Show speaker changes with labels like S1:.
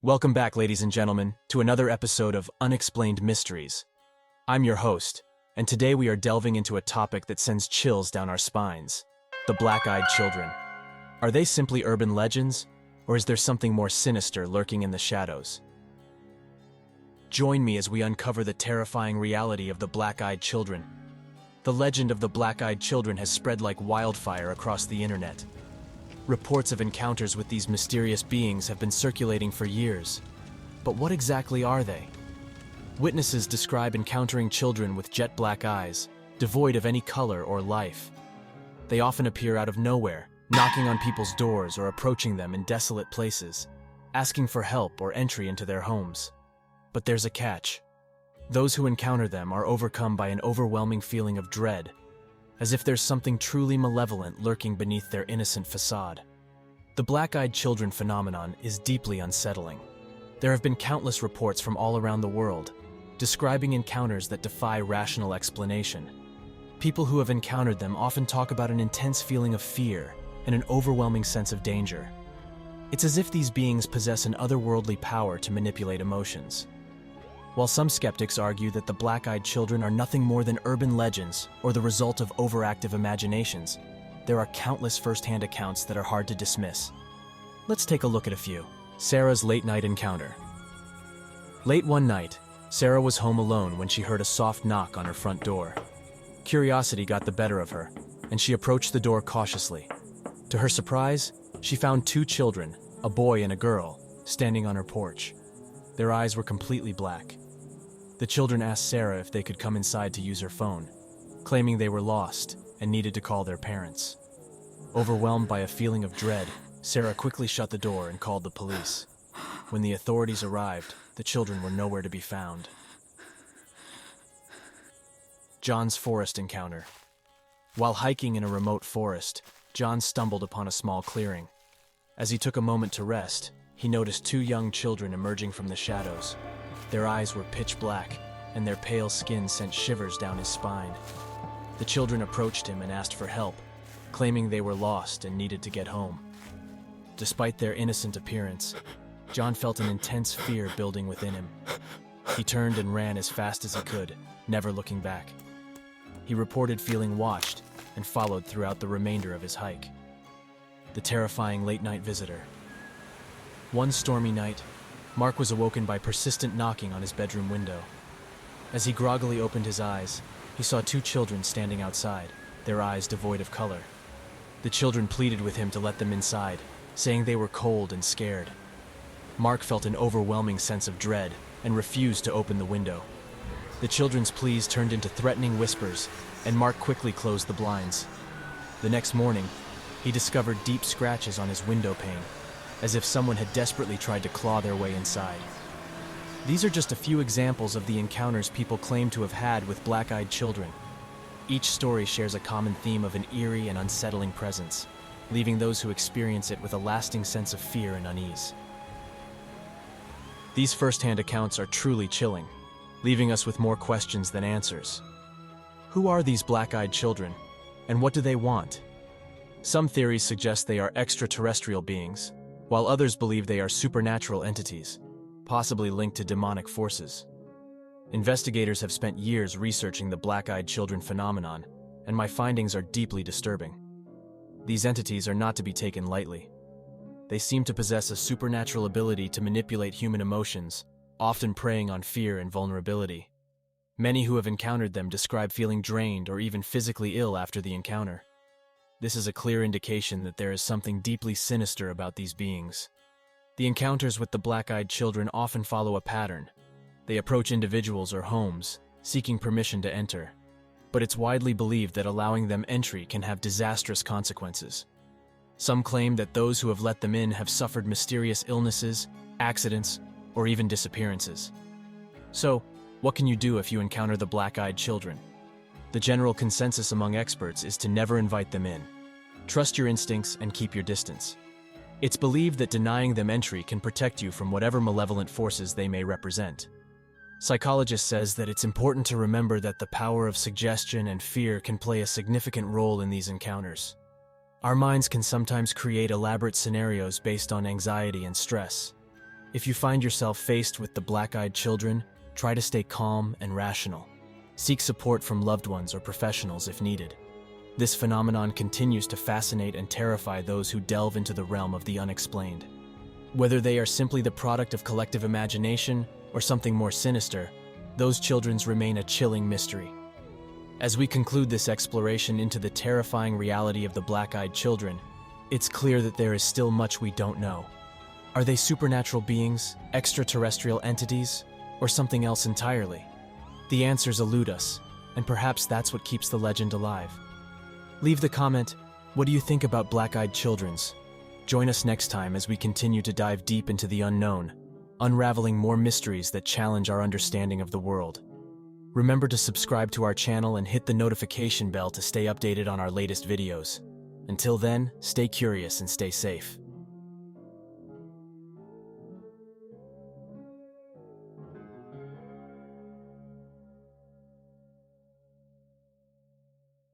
S1: Welcome back, ladies and gentlemen, to another episode of Unexplained Mysteries. I'm your host, and today we are delving into a topic that sends chills down our spines: the black-eyed children. Are they simply urban legends, or is there something more sinister lurking in the shadows? Join me as we uncover the terrifying reality of the black-eyed children. The legend of the black-eyed children has spread like wildfire across the internet. Reports of encounters with these mysterious beings have been circulating for years. But what exactly are they? Witnesses describe encountering children with jet black eyes, devoid of any color or life. They often appear out of nowhere, knocking on people's doors or approaching them in desolate places, asking for help or entry into their homes. But there's a catch. Those who encounter them are overcome by an overwhelming feeling of dread, as if there's something truly malevolent lurking beneath their innocent facade. The black-eyed children phenomenon is deeply unsettling. There have been countless reports from all around the world, describing encounters that defy rational explanation. People who have encountered them often talk about an intense feeling of fear and an overwhelming sense of danger. It's as if these beings possess an otherworldly power to manipulate emotions. While some skeptics argue that the black-eyed children are nothing more than urban legends or the result of overactive imaginations, there are countless first-hand accounts that are hard to dismiss. Let's take a look at a few. Sarah's late-night encounter. Late one night, Sarah was home alone when she heard a soft knock on her front door. Curiosity got the better of her, and she approached the door cautiously. To her surprise, she found two children, a boy and a girl, standing on her porch. Their eyes were completely black. The children asked Sarah if they could come inside to use her phone, claiming they were lost and needed to call their parents. Overwhelmed by a feeling of dread, Sarah quickly shut the door and called the police. When the authorities arrived, the children were nowhere to be found. John's forest encounter. While hiking in a remote forest, John stumbled upon a small clearing. As he took a moment to rest, he noticed two young children emerging from the shadows. Their eyes were pitch black, and their pale skin sent shivers down his spine. The children approached him and asked for help, claiming they were lost and needed to get home. Despite their innocent appearance, John felt an intense fear building within him. He turned and ran as fast as he could, never looking back. He reported feeling watched and followed throughout the remainder of his hike. The terrifying late-night visitor. One stormy night, Mark was awoken by persistent knocking on his bedroom window. As he groggily opened his eyes, he saw two children standing outside, their eyes devoid of color. The children pleaded with him to let them inside, saying they were cold and scared. Mark felt an overwhelming sense of dread and refused to open the window. The children's pleas turned into threatening whispers, and Mark quickly closed the blinds. The next morning, he discovered deep scratches on his window pane, as if someone had desperately tried to claw their way inside. These are just a few examples of the encounters people claim to have had with black-eyed children. Each story shares a common theme of an eerie and unsettling presence, leaving those who experience it with a lasting sense of fear and unease. These first-hand accounts are truly chilling, leaving us with more questions than answers. Who are these black-eyed children, and what do they want? Some theories suggest they are extraterrestrial beings, while others believe they are supernatural entities, possibly linked to demonic forces. Investigators have spent years researching the black-eyed children phenomenon, and my findings are deeply disturbing. These entities are not to be taken lightly. They seem to possess a supernatural ability to manipulate human emotions, often preying on fear and vulnerability. Many who have encountered them describe feeling drained or even physically ill after the encounter. This is a clear indication that there is something deeply sinister about these beings. The encounters with the black-eyed children often follow a pattern. They approach individuals or homes, seeking permission to enter. But it's widely believed that allowing them entry can have disastrous consequences. Some claim that those who have let them in have suffered mysterious illnesses, accidents, or even disappearances. So, what can you do if you encounter the black-eyed children? The general consensus among experts is to never invite them in. Trust your instincts and keep your distance. It's believed that denying them entry can protect you from whatever malevolent forces they may represent. Psychologist says that it's important to remember that the power of suggestion and fear can play a significant role in these encounters. Our minds can sometimes create elaborate scenarios based on anxiety and stress. If you find yourself faced with the black-eyed children, try to stay calm and rational. Seek support from loved ones or professionals if needed. This phenomenon continues to fascinate and terrify those who delve into the realm of the unexplained. Whether they are simply the product of collective imagination or something more sinister, those children remain a chilling mystery. As we conclude this exploration into the terrifying reality of the black-eyed children, it's clear that there is still much we don't know. Are they supernatural beings, extraterrestrial entities, or something else entirely? The answers elude us, and perhaps that's what keeps the legend alive. Leave the comment, what do you think about black-eyed children's? Join us next time as we continue to dive deep into the unknown, unraveling more mysteries that challenge our understanding of the world. Remember to subscribe to our channel and hit the notification bell to stay updated on our latest videos. Until then, stay curious and stay safe.